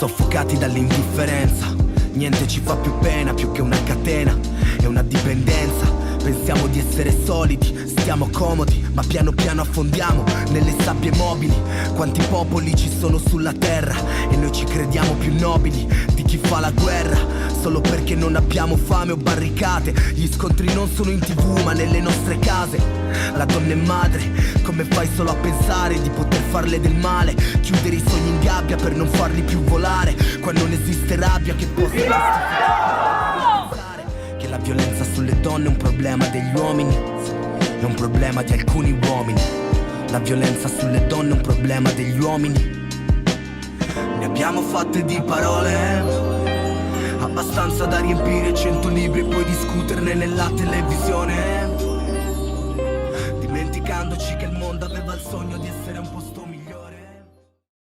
soffocati dall'indifferenza. Niente ci fa più pena, più che una catena, è una dipendenza. Pensiamo di essere solidi, stiamo comodi, ma piano piano affondiamo nelle sabbie mobili. Quanti popoli ci sono sulla terra e noi ci crediamo più nobili di chi fa la guerra, solo perché non abbiamo fame o barricate. Gli scontri non sono in TV ma nelle nostre case. La donna è madre, come fai solo a pensare di poter farle del male? Chiudere i sogni in gabbia per non farli più volare. Qua non esiste rabbia che possa che la violenza sulle donne è un problema degli uomini, è un problema di alcuni uomini. La violenza sulle donne è un problema degli uomini. Ne abbiamo fatte di parole, abbastanza da riempire 100 libri e poi discuterne nella televisione, dimenticandoci che il mondo aveva il sogno di